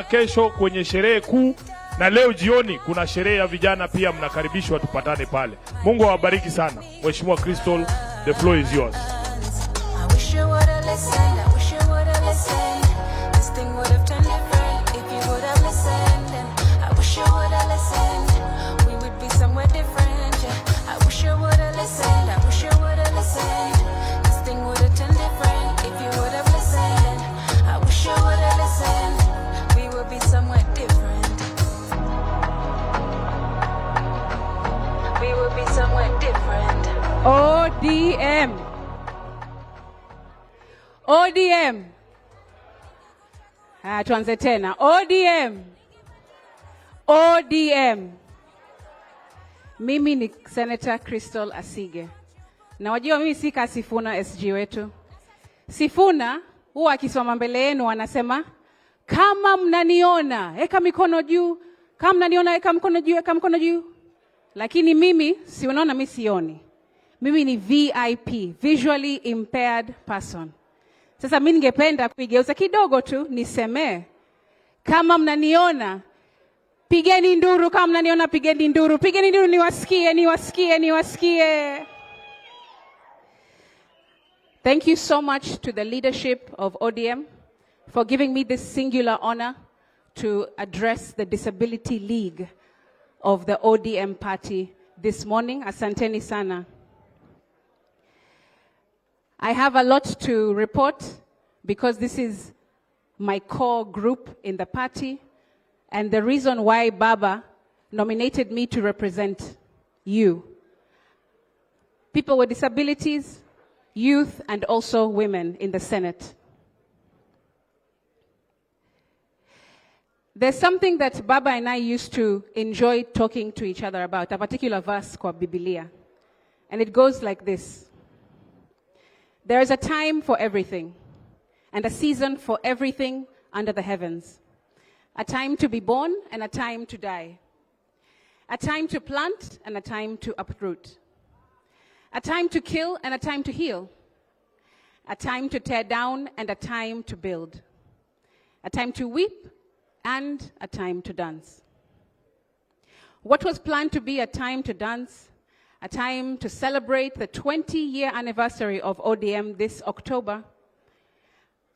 Kesho kwenye sherehe kuu na leo jioni kuna sherehe ya vijana pia, mnakaribishwa tupatane pale. Mungu awabariki sana. Mheshimiwa Crystal, the floor is yours. ODM. ODM. Tuanze tena. ODM. ODM. Mimi ni Senator Crystal Asige. Na wajua mimi si ka Sifuna SG wetu. Sifuna huwa akisoma mbele yenu anasema, kama mnaniona eka mikono juu, kama mnaniona eka mkono juu, eka mkono juu. Lakini mimi si unaona mimi sioni. Mimi ni VIP, visually impaired person. Sasa mimi ningependa kuigeuza kidogo tu niseme, kama mnaniona pigeni nduru, kama mnaniona pigeni nduru, pigeni nduru niwasikie, niwasikie, niwasikie. Thank you so much to the leadership of ODM for giving me this singular honor to address the Disability League of the ODM party this morning. Asanteni sana. I have a lot to report because this is my core group in the party and the reason why Baba nominated me to represent you. People with disabilities, youth, and also women in the Senate. There's something that Baba and I used to enjoy talking to each other about, a particular verse called Biblia. And it goes like this. There is a time for everything, and a season for everything under the heavens. A time to be born and a time to die. A time to plant and a time to uproot. A time to kill and a time to heal. A time to tear down and a time to build. A time to weep and a time to dance. What was planned to be a time to dance, a time to celebrate the 20-year anniversary of ODM this October,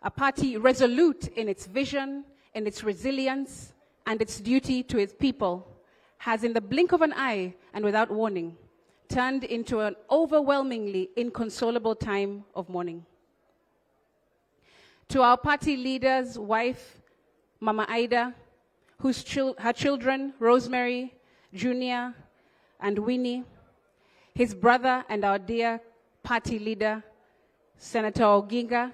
a party resolute in its vision, in its resilience, and its duty to its people, has in the blink of an eye and without warning, turned into an overwhelmingly inconsolable time of mourning. To our party leader's wife, Mama Ida, her children, Rosemary, Junior, and Winnie, his brother and our dear party leader, Senator Odinga,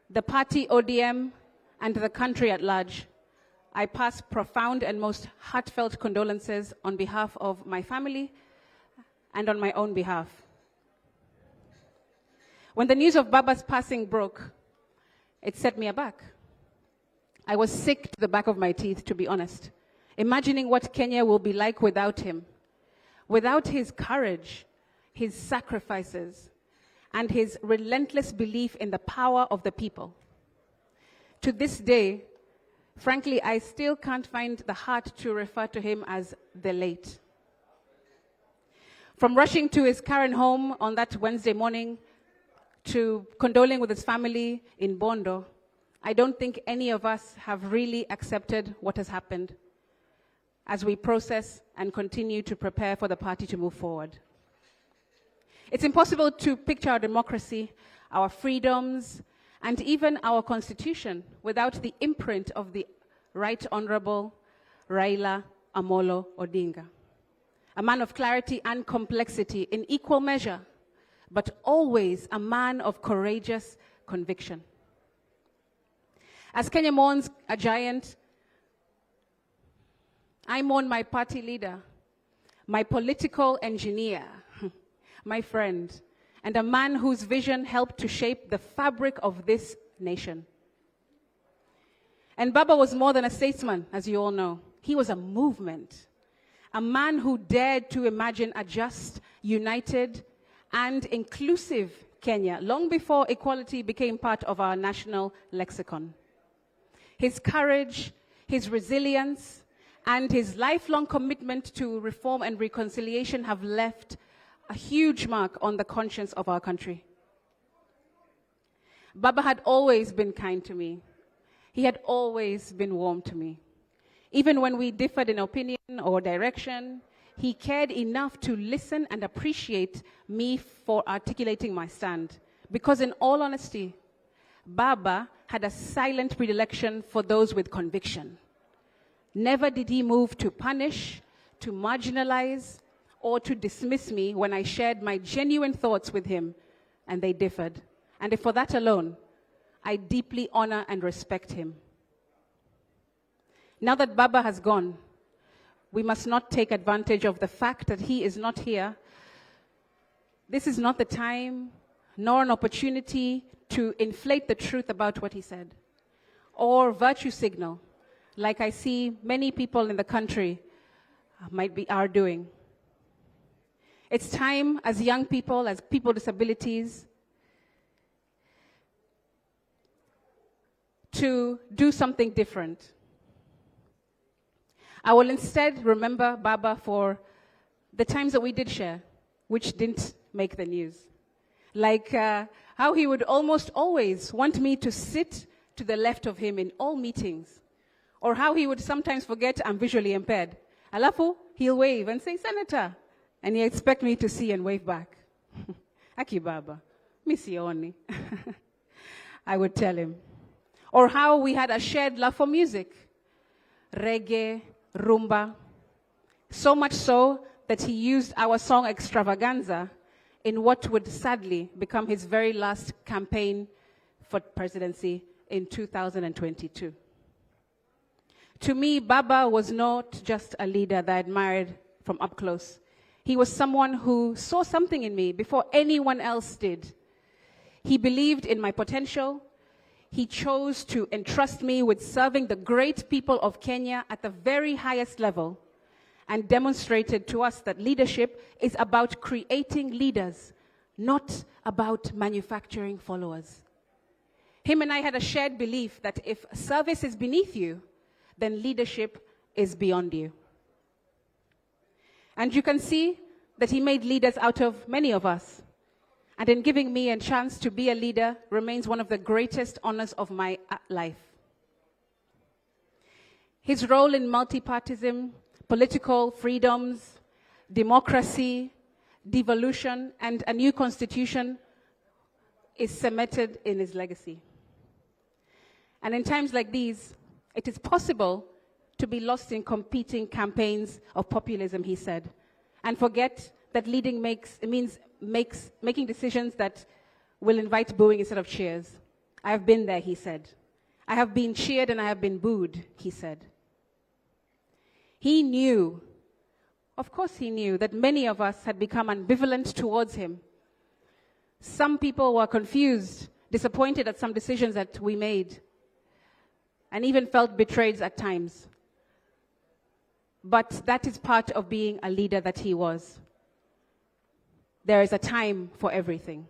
the party ODM, and the country at large, I pass profound and most heartfelt condolences on behalf of my family and on my own behalf. When the news of Baba's passing broke, it set me aback. I was sick to the back of my teeth, to be honest, imagining what Kenya will be like without him. Without his courage, his sacrifices, and his relentless belief in the power of the people. To this day, frankly, I still can't find the heart to refer to him as the late. From rushing to his current home on that Wednesday morning to condoling with his family in Bondo, I don't think any of us have really accepted what has happened as we process and continue to prepare for the party to move forward. It's impossible to picture our democracy, our freedoms, and even our constitution without the imprint of the Right Honorable Raila Amolo Odinga, a man of clarity and complexity in equal measure, but always a man of courageous conviction. As Kenya mourns a giant, I mourn my party leader, my political engineer, my friend, and a man whose vision helped to shape the fabric of this nation. And Baba was more than a statesman, as you all know. He was a movement, a man who dared to imagine a just, united, and inclusive Kenya long before equality became part of our national lexicon. his courage, his resilience, and his lifelong commitment to reform and reconciliation have left a huge mark on the conscience of our country. Baba had always been kind to me. He had always been warm to me. Even when we differed in opinion or direction, he cared enough to listen and appreciate me for articulating my stand. Because in all honesty, Baba had a silent predilection for those with conviction. Never did he move to punish, to marginalize, or to dismiss me when I shared my genuine thoughts with him and they differed. And for that alone, I deeply honor and respect him. Now that Baba has gone, we must not take advantage of the fact that he is not here. This is not the time nor an opportunity to inflate the truth about what he said or virtue signal, like I see many people in the country are doing. It's time as young people, as people with disabilities, to do something different. I will instead remember Baba for the times that we did share, which didn't make the news. Like how he would almost always want me to sit to the left of him in all meetings. Or how he would sometimes forget I'm visually impaired. Alafu, he'll wave and say, Senator. And he expect me to see and wave back. Aki Baba, misioni. I would tell him. Or how we had a shared love for music. Reggae, rumba. So much so that he used our song Extravaganza in what would sadly become his very last campaign for presidency in 2022. To me, Baba was not just a leader that I admired from up close. He was someone who saw something in me before anyone else did. He believed in my potential. He chose to entrust me with serving the great people of Kenya at the very highest level and demonstrated to us that leadership is about creating leaders, not about manufacturing followers. Him and I had a shared belief that if service is beneath you, then leadership is beyond you. And you can see that he made leaders out of many of us. And in giving me a chance to be a leader remains one of the greatest honors of my life. His role in multipartism, political freedoms, democracy, devolution, and a new constitution is cemented in his legacy. And in times like these, it is possible to be lost in competing campaigns of populism, he said, and forget that leading means making decisions that will invite booing instead of cheers. I have been there, he said. I have been cheered and I have been booed, he said. He knew, of course he knew, that many of us had become ambivalent towards him. Some people were confused, disappointed at some decisions that we made, and even felt betrayed at times. But that is part of being a leader that he was. There is a time for everything.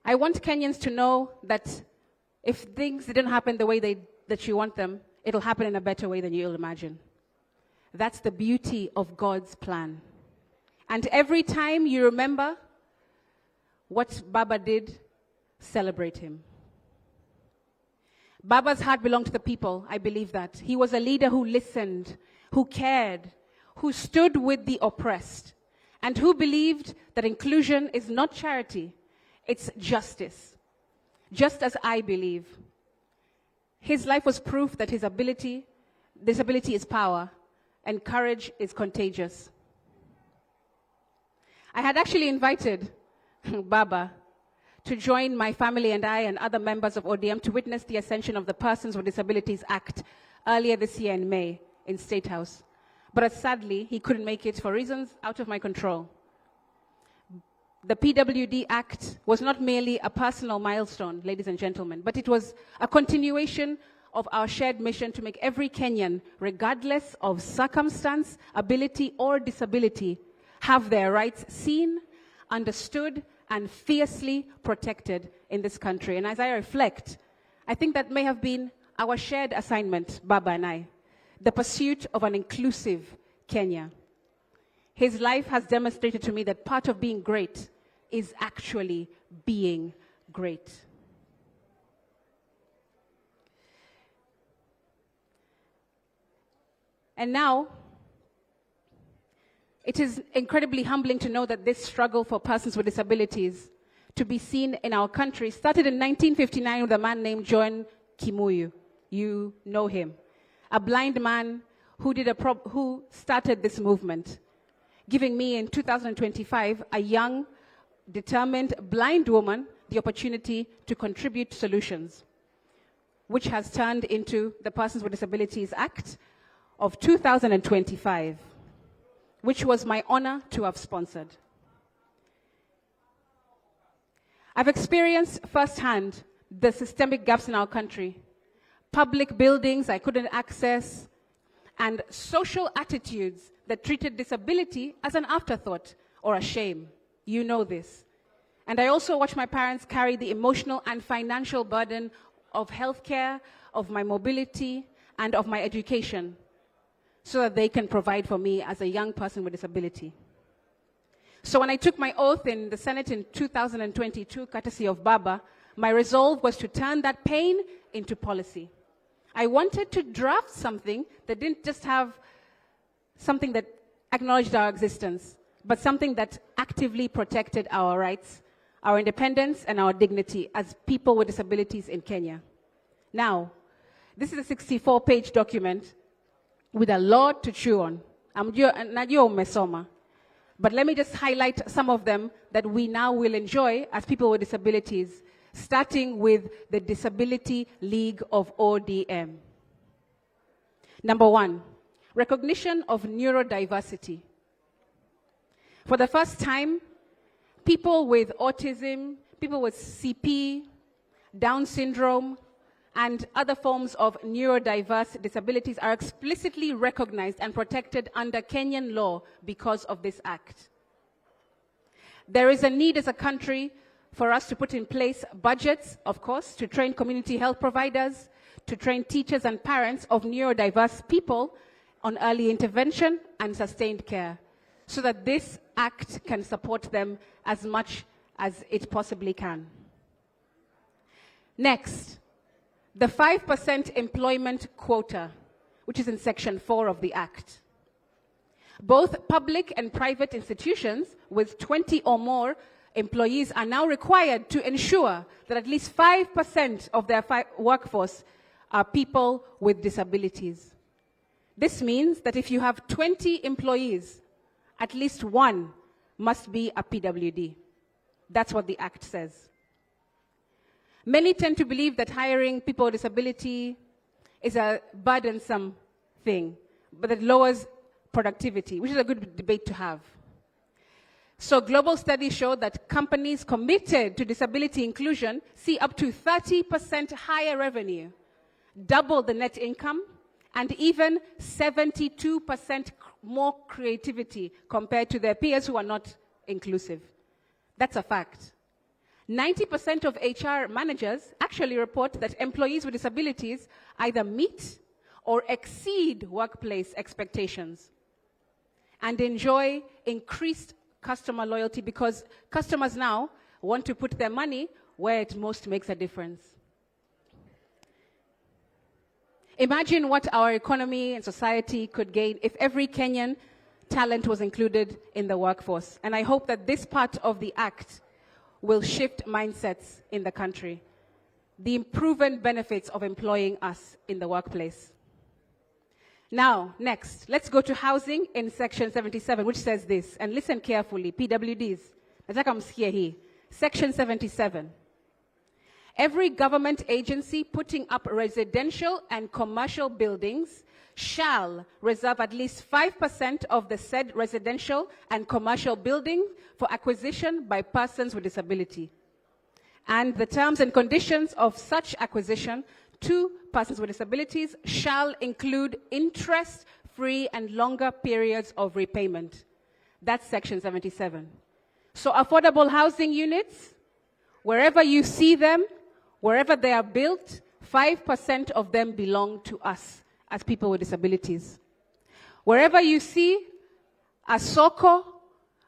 I want Kenyans to know that if things didn't happen the way that you want them, it'll happen in a better way than you'll imagine. That's the beauty of God's plan. And every time you remember what Baba did, celebrate him. Baba's heart belonged to the people, I believe that. He was a leader who listened, who cared, who stood with the oppressed, and who believed that inclusion is not charity, it's justice. Just as I believe. His life was proof that disability is power, and courage is contagious. I had actually invited Baba to join my family and I and other members of ODM to witness the ascension of the Persons with Disabilities Act earlier this year in May in State House. But sadly, he couldn't make it for reasons out of my control. The PWD Act was not merely a personal milestone, ladies and gentlemen, but it was a continuation of our shared mission to make every Kenyan, regardless of circumstance, ability, or disability, have their rights seen, understood, and fiercely protected in this country. And as I reflect, I think that may have been our shared assignment, Baba and I, the pursuit of an inclusive Kenya. His life has demonstrated to me that part of being great is actually being great. And now, it is incredibly humbling to know that this struggle for persons with disabilities to be seen in our country started in 1959 with a man named John Kimuyu. You know him. A blind man who started this movement, giving me in 2025, a young, determined, blind woman, the opportunity to contribute solutions, which has turned into the Persons with Disabilities Act of 2025, which was my honor to have sponsored. I've experienced firsthand the systemic gaps in our country, public buildings I couldn't access, and social attitudes that treated disability as an afterthought or a shame. You know this. And I also watched my parents carry the emotional and financial burden of healthcare, of my mobility, and of my education, so that they can provide for me as a young person with disability. So when I took my oath in the Senate in 2022, courtesy of Baba, my resolve was to turn that pain into policy. I wanted to draft something that didn't just have something that acknowledged our existence, but something that actively protected our rights, our independence, and our dignity as people with disabilities in Kenya. Now, this is a 64-page document with a lot to chew on. Najua umesoma. But let me just highlight some of them that we now will enjoy as people with disabilities, starting with the Disability League of ODM. Number 1, recognition of neurodiversity. For the first time, people with autism, people with CP, Down syndrome, and other forms of neurodiverse disabilities are explicitly recognized and protected under Kenyan law because of this act. There is a need as a country for us to put in place budgets, of course, to train community health providers, to train teachers and parents of neurodiverse people on early intervention and sustained care, so that this act can support them as much as it possibly can. Next, the 5% employment quota, which is in Section 4 of the Act. Both public and private institutions with 20 or more employees are now required to ensure that at least 5% of their workforce are people with disabilities. This means that if you have 20 employees, at least one must be a PWD. That's what the Act says. Many tend to believe that hiring people with disability is a burdensome thing, but it lowers productivity, which is a good debate to have. So global studies show that companies committed to disability inclusion see up to 30% higher revenue, double the net income, and even 72% more creativity compared to their peers who are not inclusive. That's a fact. 90% of HR managers actually report that employees with disabilities either meet or exceed workplace expectations and enjoy increased customer loyalty because customers now want to put their money where it most makes a difference. Imagine what our economy and society could gain if every Kenyan talent was included in the workforce. And I hope that this part of the Act will shift mindsets in the country. The proven benefits of employing us in the workplace. Now, next, let's go to housing in Section 77, which says this, and listen carefully, PWDs. Nataka msikie hii. Section 77. Every government agency putting up residential and commercial buildings shall reserve at least 5% of the said residential and commercial building for acquisition by persons with disability. And the terms and conditions of such acquisition to persons with disabilities shall include interest-free and longer periods of repayment. That's Section 77. So affordable housing units, wherever you see them, wherever they are built, 5% of them belong to us as people with disabilities. Wherever you see a soko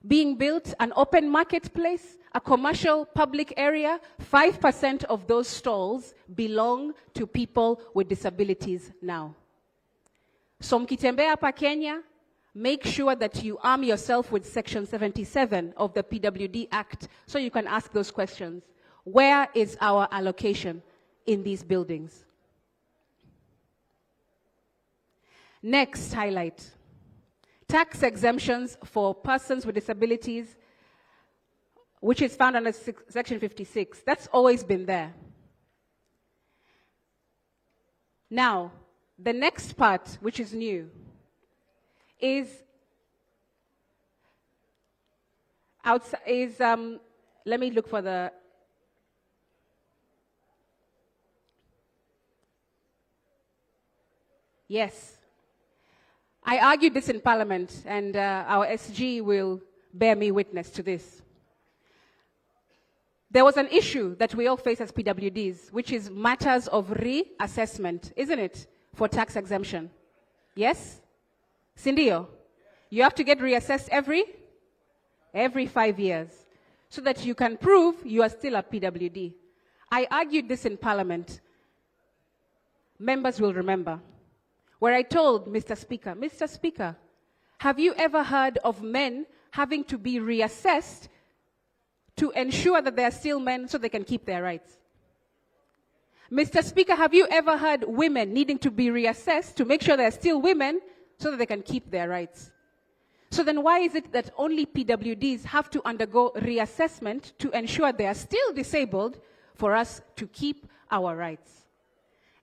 being built, an open marketplace, a commercial public area, 5% of those stalls belong to people with disabilities now. So mkitembea hapa Kenya, make sure that you arm yourself with Section 77 of the PWD Act so you can ask those questions. Where is our allocation in these buildings? Next highlight. Tax exemptions for persons with disabilities, which is found under Section 56. That's always been there. Now, the next part, which is new, is let me look for the, yes. I argued this in Parliament, and our SG will bear me witness to this. There was an issue that we all face as PWDs, which is matters of reassessment, isn't it, for tax exemption? Yes? Sindio? You have to get reassessed every 5 years, so that you can prove you are still a PWD. I argued this in Parliament. Members will remember, where I told Mr. Speaker, have you ever heard of men having to be reassessed to ensure that they are still men so they can keep their rights? Mr. Speaker, have you ever heard women needing to be reassessed to make sure they're still women so that they can keep their rights? So then why is it that only PWDs have to undergo reassessment to ensure they are still disabled for us to keep our rights?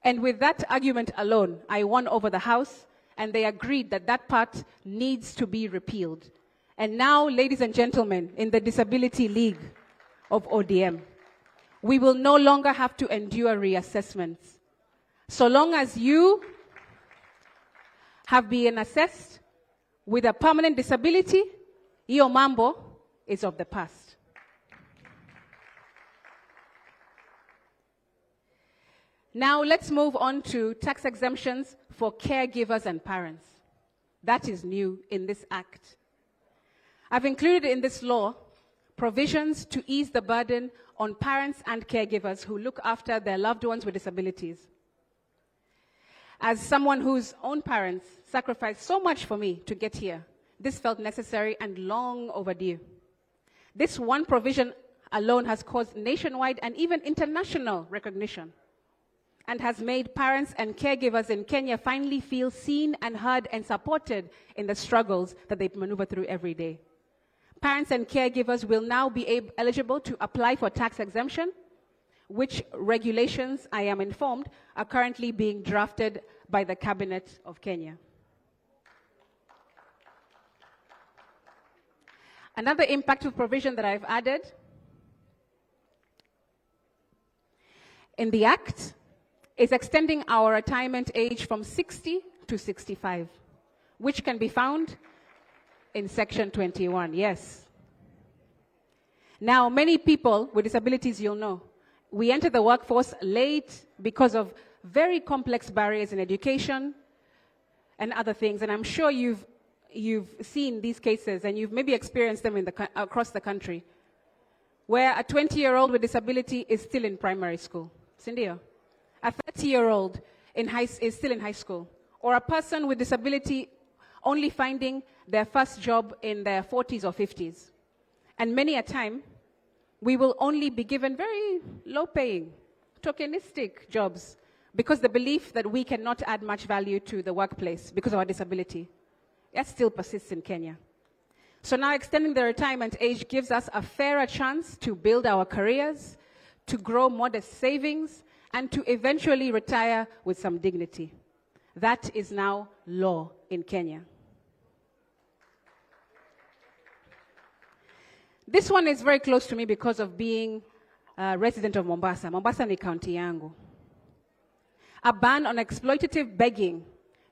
And with that argument alone, I won over the House, and they agreed that that part needs to be repealed. And now, ladies and gentlemen, in the Disability League of ODM, we will no longer have to endure reassessments. So long as you have been assessed with a permanent disability, iyo mambo is of the past. Now let's move on to tax exemptions for caregivers and parents. That is new in this act. I've included in this law provisions to ease the burden on parents and caregivers who look after their loved ones with disabilities. As someone whose own parents sacrificed so much for me to get here, this felt necessary and long overdue. This one provision alone has caused nationwide and even international recognition, and has made parents and caregivers in Kenya finally feel seen and heard and supported in the struggles that they maneuver through every day. Parents and caregivers will now be eligible to apply for tax exemption, which regulations, I am informed, are currently being drafted by the Cabinet of Kenya. Another impactful provision that I've added in the Act is extending our retirement age from 60 to 65, which can be found in Section 21, yes. Now, many people with disabilities, you'll know, we enter the workforce late because of very complex barriers in education and other things, and I'm sure you've seen these cases and you've maybe experienced them across the country, where a 20-year-old with disability is still in primary school. Sindio? A 30-year-old is still in high school, or a person with disability only finding their first job in their 40s or 50s. And many a time, we will only be given very low-paying, tokenistic jobs because the belief that we cannot add much value to the workplace because of our disability. That still persists in Kenya. So now extending the retirement age gives us a fairer chance to build our careers, to grow modest savings, and to eventually retire with some dignity. That is now law in Kenya. This one is very close to me because of being a resident of Mombasa. Mombasa ni county yangu. A ban on exploitative begging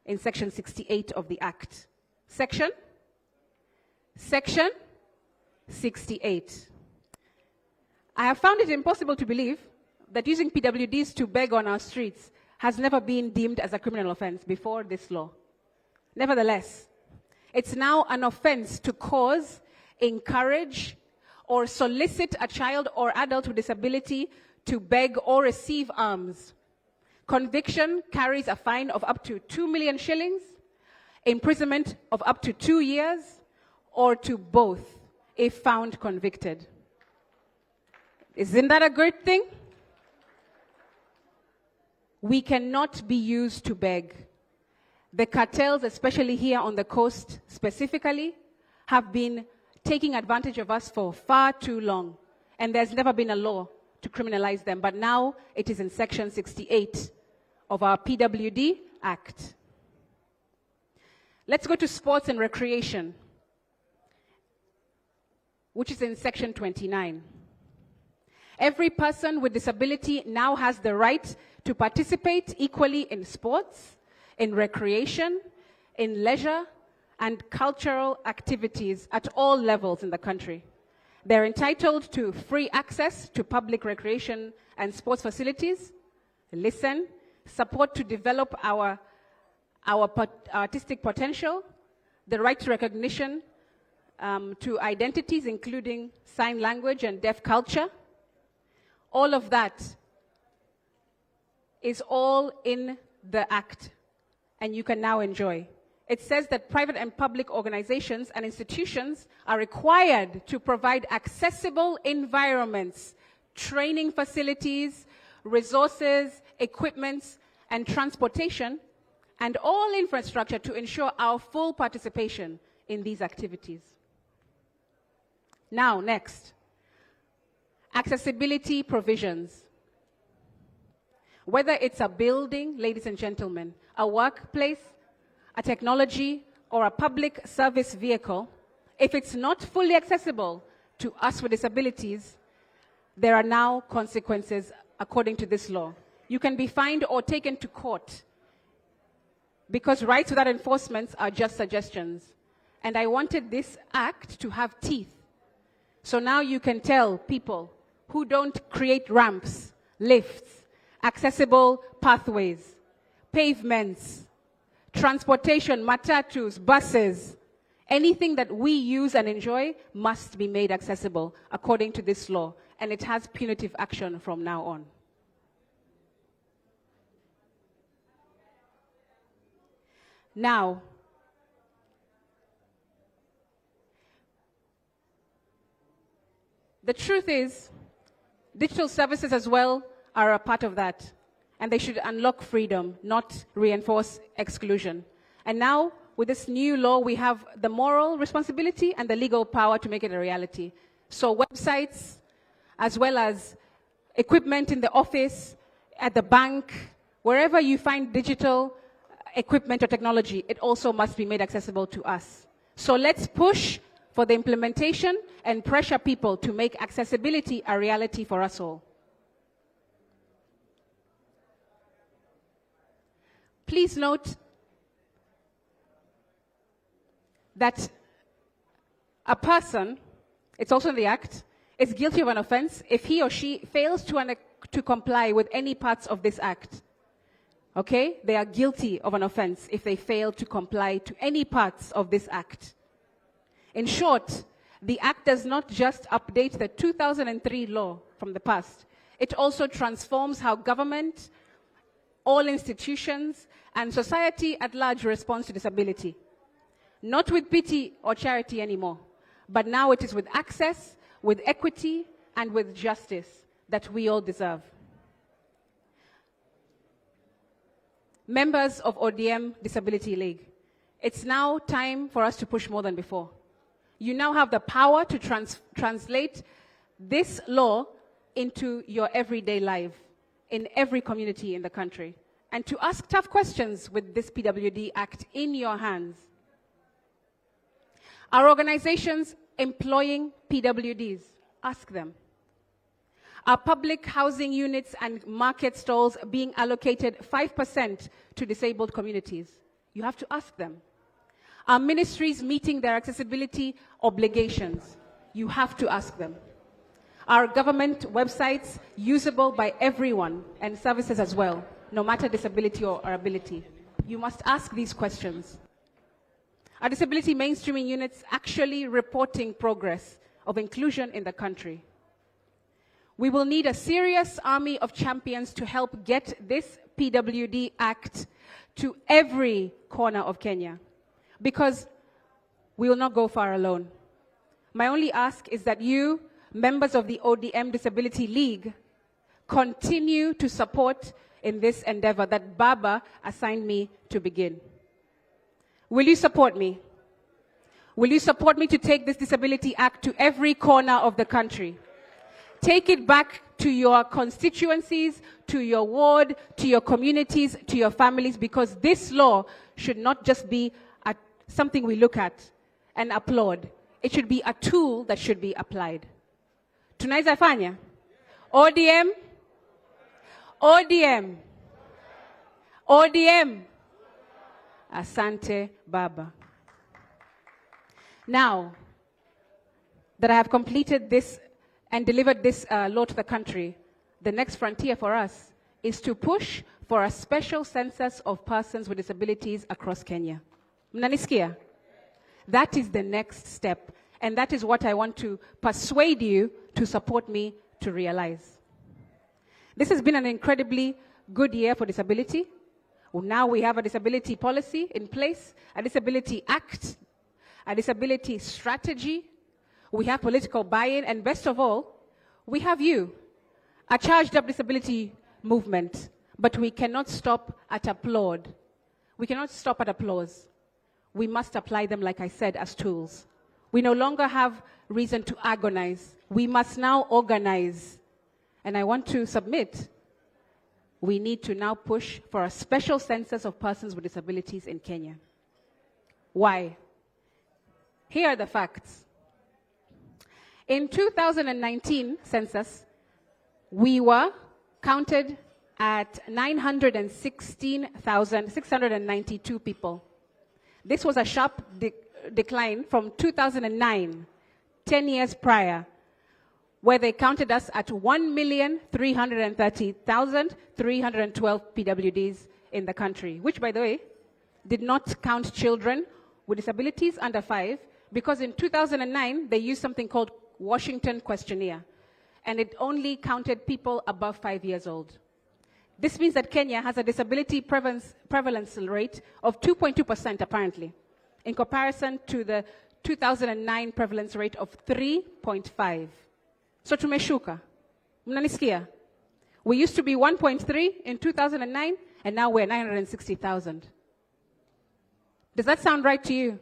in Section 68 of the Act. Section 68. I have found it impossible to believe that using PWDs to beg on our streets has never been deemed as a criminal offense before this law. Nevertheless, it's now an offense to cause, encourage, or solicit a child or adult with disability to beg or receive alms. Conviction carries a fine of up to 2 million shillings, imprisonment of up to 2 years, or to both if found convicted. Isn't that a great thing? We cannot be used to beg. The cartels, especially here on the coast specifically, have been taking advantage of us for far too long. And there's never been a law to criminalize them. But now it is in Section 68 of our PWD Act. Let's go to sports and recreation, which is in Section 29. Every person with disability now has the right to participate equally in sports, in recreation, in leisure, and cultural activities at all levels in the country. They're entitled to free access to public recreation and sports facilities, support to develop our artistic potential, the right to recognition to identities, including sign language and deaf culture. All of that is all in the Act, and you can now enjoy. It says that private and public organizations and institutions are required to provide accessible environments, training facilities, resources, equipments, and transportation, and all infrastructure to ensure our full participation in these activities. Now, next, accessibility provisions. Whether it's a building, ladies and gentlemen, a workplace, a technology, or a public service vehicle, if it's not fully accessible to us with disabilities, there are now consequences according to this law. You can be fined or taken to court because rights without enforcement are just suggestions. And I wanted this act to have teeth. So now you can tell people who don't create ramps, lifts, accessible pathways, pavements, transportation, matatus, buses, anything that we use and enjoy must be made accessible according to this law, and it has punitive action from now on. Now, the truth is, digital services as well are a part of that. And they should unlock freedom, not reinforce exclusion. And now, with this new law, we have the moral responsibility and the legal power to make it a reality. So websites, as well as equipment in the office, at the bank, wherever you find digital equipment or technology, it also must be made accessible to us. So let's push for the implementation and pressure people to make accessibility a reality for us all. Please note that a person, it's also in the Act, is guilty of an offense if he or she fails to comply with any parts of this Act. Okay? They are guilty of an offense if they fail to comply to any parts of this Act. In short, the Act does not just update the 2003 law from the past. It also transforms how government, all institutions, and society at large responds to disability. Not with pity or charity anymore, but now it is with access, with equity, and with justice that we all deserve. Members of ODM Disability League, it's now time for us to push more than before. You now have the power to translate this law into your everyday life in every community in the country, and to ask tough questions with this PWD Act in your hands. Our organizations employing PWDs, ask them. Our public housing units and market stalls being allocated 5% to disabled communities. You have to ask them. Our ministries meeting their accessibility obligations. You have to ask them. Our government websites, usable by everyone, and services as well, no matter disability or ability. You must ask these questions. Are disability mainstreaming units actually reporting progress of inclusion in the country? We will need a serious army of champions to help get this PWD Act to every corner of Kenya, because we will not go far alone. My only ask is that you, members of the ODM Disability League, continue to support in this endeavor that Baba assigned me to begin. Will you support me? Will you support me to take this Disability Act to every corner of the country? Take it back to your constituencies, to your ward, to your communities, to your families, because this law should not just be something we look at and applaud. It should be a tool that should be applied. Tunaweza fanya? ODM? ODM? ODM? Asante Baba. Now that I have completed this and delivered this law to the country, the next frontier for us is to push for a special census of persons with disabilities across Kenya. Mnanisikia? That is the next step, and that is what I want to persuade you to support me to realize. This has been an incredibly good year for disability. Now we have a disability policy in place, a disability act, a disability strategy. We have political buy-in, and best of all, we have you, a charged up disability movement. But we cannot stop at applaud. We cannot stop at applause. We must apply them, like I said, as tools. We no longer have reason to agonize. We must now organize. And I want to submit, we need to now push for a special census of persons with disabilities in Kenya. Why? Here are the facts. In 2019 census, we were counted at 916,692 people. This was a sharp decline from 2009, 10 years prior, where they counted us at 1,330,312 PWDs in the country, which, by the way, did not count children with disabilities under 5, because in 2009, they used something called Washington Questionnaire, and it only counted people above 5 years old. This means that Kenya has a disability prevalence rate of 2.2% apparently, in comparison to the 2009 prevalence rate of 3.5. So tumeshuka. Mnanisikia? We used to be 1.3 in 2009, and now we're 960,000. Does that sound right to you?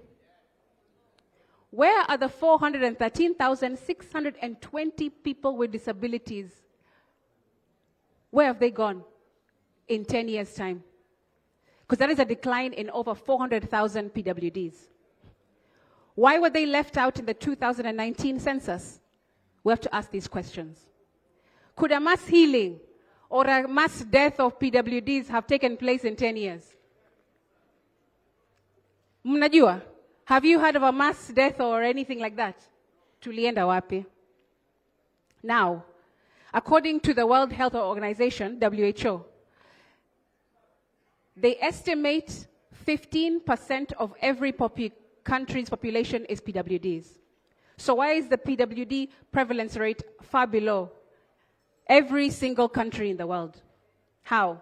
Where are the 413,620 people with disabilities? Where have they gone in 10 years' time? Because that is a decline in over 400,000 PWDs. Why were they left out in the 2019 census? We have to ask these questions. Could a mass healing or a mass death of PWDs have taken place in 10 years? Mnajua? Have you heard of a mass death or anything like that? Tulienda wapi? Now, according to the World Health Organization, WHO, they estimate 15% of every country's population is PWDs. So why is the PWD prevalence rate far below every single country in the world? How?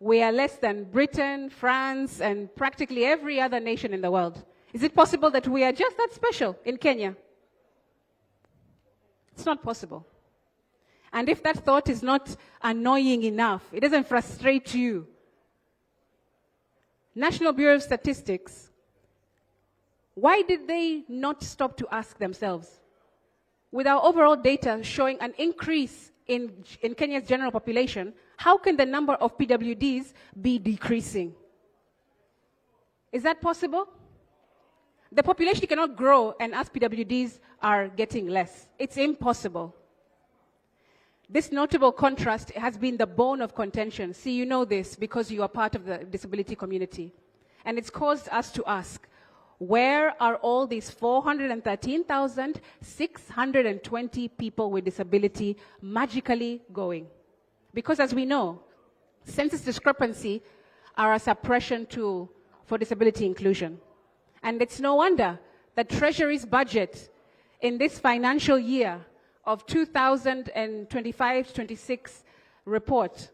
We are less than Britain, France, and practically every other nation in the world. Is it possible that we are just that special in Kenya? It's not possible. And if that thought is not annoying enough, it doesn't frustrate you, National Bureau of Statistics, why did they not stop to ask themselves? With our overall data showing an increase in Kenya's general population, how can the number of PWDs be decreasing? Is that possible? The population cannot grow and us PWDs are getting less. It's impossible. This notable contrast has been the bone of contention. See, you know this because you are part of the disability community. And it's caused us to ask, Where are all these 413,620 people with disability magically going? Because as we know, census discrepancy are a suppression tool for disability inclusion. And it's no wonder that Treasury's budget in this financial year of 2025-26 report,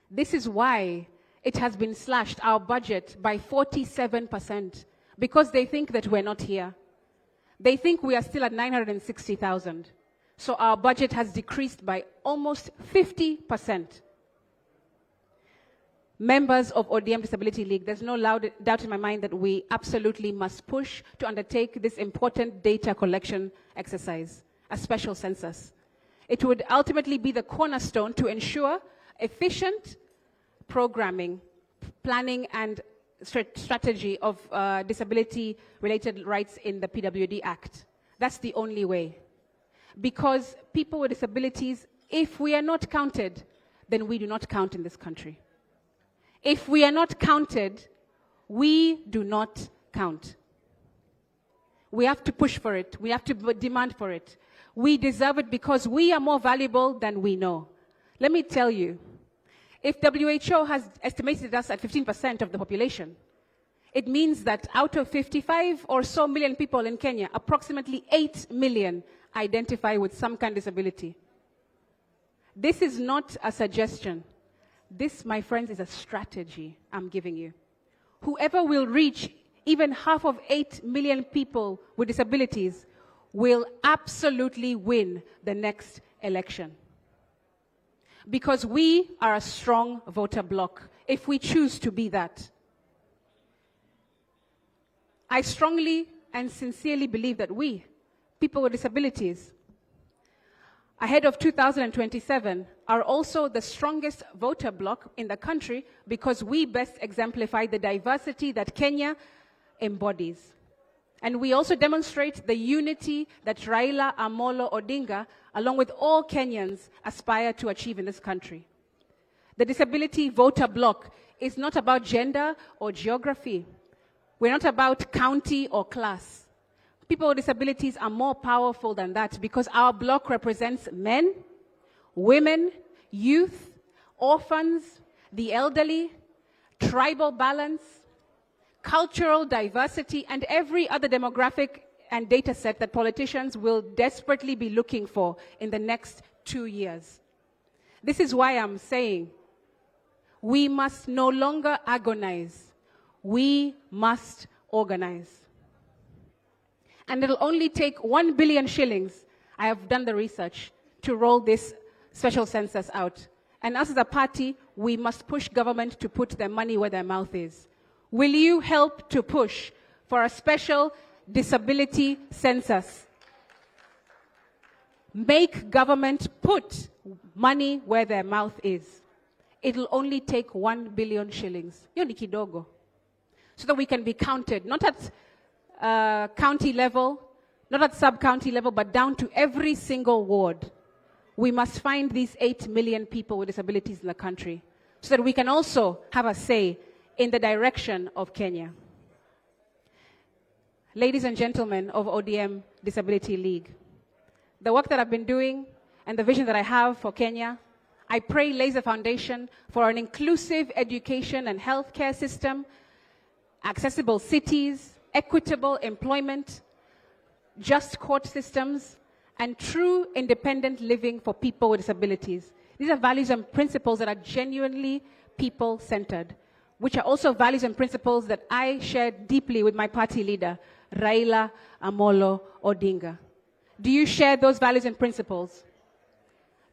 this is why it has been slashed, our budget, by 47%, because they think that we're not here. They think we are still at 960,000. So our budget has decreased by almost 50%. Members of ODM Disability League, there's no doubt in my mind that we absolutely must push to undertake this important data collection exercise, a special census. It would ultimately be the cornerstone to ensure efficient programming, planning, and strategy of disability-related rights in the PWD Act. That's the only way. Because people with disabilities, if we are not counted, then we do not count in this country. If we are not counted, we do not count. We have to push for it. We have to demand for it. We deserve it because we are more valuable than we know. Let me tell you, if WHO has estimated us at 15% of the population, it means that out of 55 or so million people in Kenya, approximately 8 million identify with some kind of disability. This is not a suggestion. This, my friends, is a strategy I'm giving you. Whoever will reach even half of 8 million people with disabilities will absolutely win the next election. Because we are a strong voter bloc, if we choose to be that. I strongly and sincerely believe that we, people with disabilities, ahead of 2027, are also the strongest voter bloc in the country because we best exemplify the diversity that Kenya embodies. And we also demonstrate the unity that Raila, Amolo, Odinga, along with all Kenyans, aspire to achieve in this country. The disability voter bloc is not about gender or geography. We're not about county or class. People with disabilities are more powerful than that because our bloc represents men, women, youth, orphans, the elderly, tribal balance, cultural diversity, and every other demographic and data set that politicians will desperately be looking for in the next 2 years. This is why I'm saying we must no longer agonize. We must organize. And it'll only take 1 billion shillings, I have done the research, to roll this special census out. And us as a party, we must push government to put their money where their mouth is. Will you help to push for a special disability census? Make government put money where their mouth is. It'll only take 1 billion shillings. Yo ni kidogo. So that we can be counted, not at county level, not at sub-county level, but down to every single ward. We must find these 8 million people with disabilities in the country so that we can also have a say in the direction of Kenya. Ladies and gentlemen of ODM Disability League, the work that I've been doing and the vision that I have for Kenya, I pray lays the foundation for an inclusive education and healthcare system, accessible cities, equitable employment, just court systems, and true independent living for people with disabilities. These are values and principles that are genuinely people-centered, which are also values and principles that I share deeply with my party leader, Raila Amolo Odinga. Do you share those values and principles?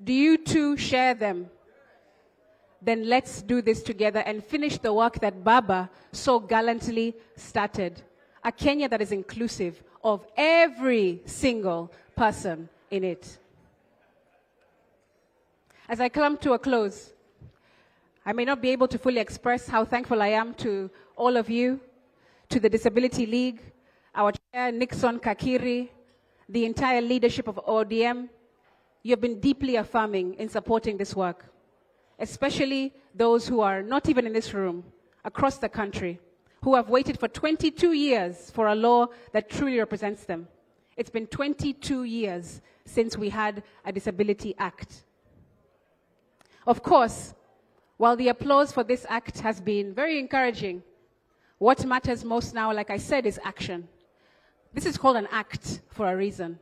Do you too share them? Then let's do this together and finish the work that Baba so gallantly started. A Kenya that is inclusive of every single person in it. As I come to a close, I may not be able to fully express how thankful I am to all of you, to the Disability League, our chair, Nixon Kakiri, the entire leadership of ODM. You have been deeply affirming in supporting this work, especially those who are not even in this room, across the country. who have waited for 22 years for a law that truly represents them. It's been 22 years since we had a Disability Act. Of course, while the applause for this act has been very encouraging, what matters most now, like I said, is action. This is called an act for a reason.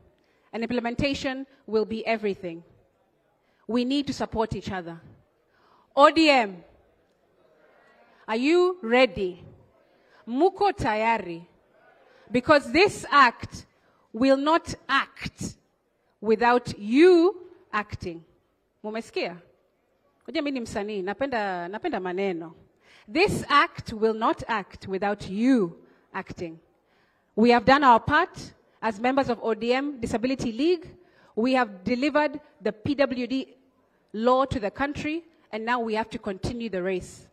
And implementation will be everything. We need to support each other. ODM, are you ready? Muko tayari? Because this act will not act without you acting. Mumesikia? Ngoja mimi ni msanii, napenda maneno. This act will not act without you acting. We have done our part as members of ODM Disability League. We have delivered the PWD law to the country, and now we have to continue the race.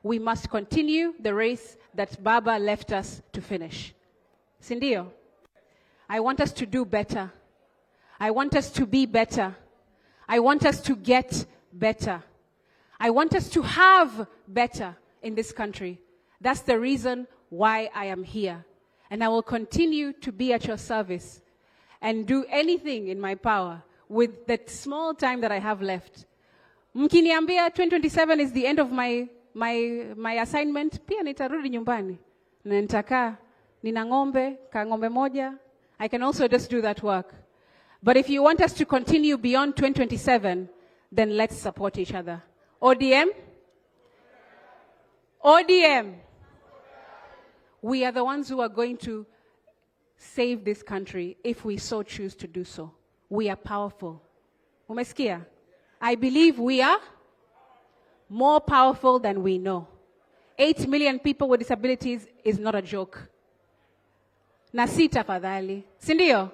We must continue the race that Baba left us to finish. Sindio? I want us to do better. I want us to be better. I want us to get better. I want us to have better in this country. That's the reason why I am here. And I will continue to be at your service and do anything in my power with that small time that I have left. Mkiniambia 2027 is the end of my assignment, pia nitarudi nyumbani. Na nitakaa, nina ng'ombe, ka ng'ombe moja. I can also just do that work. But if you want us to continue beyond 2027, then let's support each other. ODM? ODM. We are the ones who are going to save this country if we so choose to do so. We are powerful. Umesikia? I believe we are more powerful than we know. 8 million people with disabilities is not a joke. Nasi tafadhali. Sindio?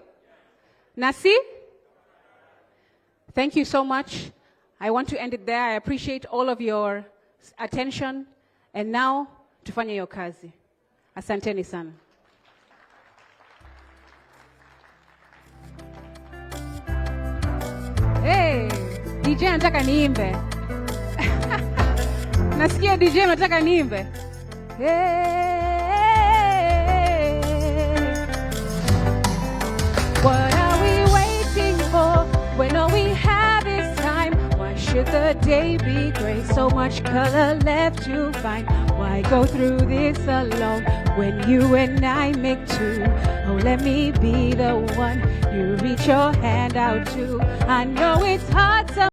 Nasi? Thank you so much. I want to end it there. I appreciate all of your attention. And now, tufanye hiyo kazi. Asanteni sana. Hey, DJ anataka niimbe. Nasikia DJ anataka niimbe. Hey, what are we waiting for when all we have is time? Why should the day be gray? So much color left to find. Why go through this alone when you and I make two? Oh, let me be the one you reach your hand out to. I know it's hard sometimes.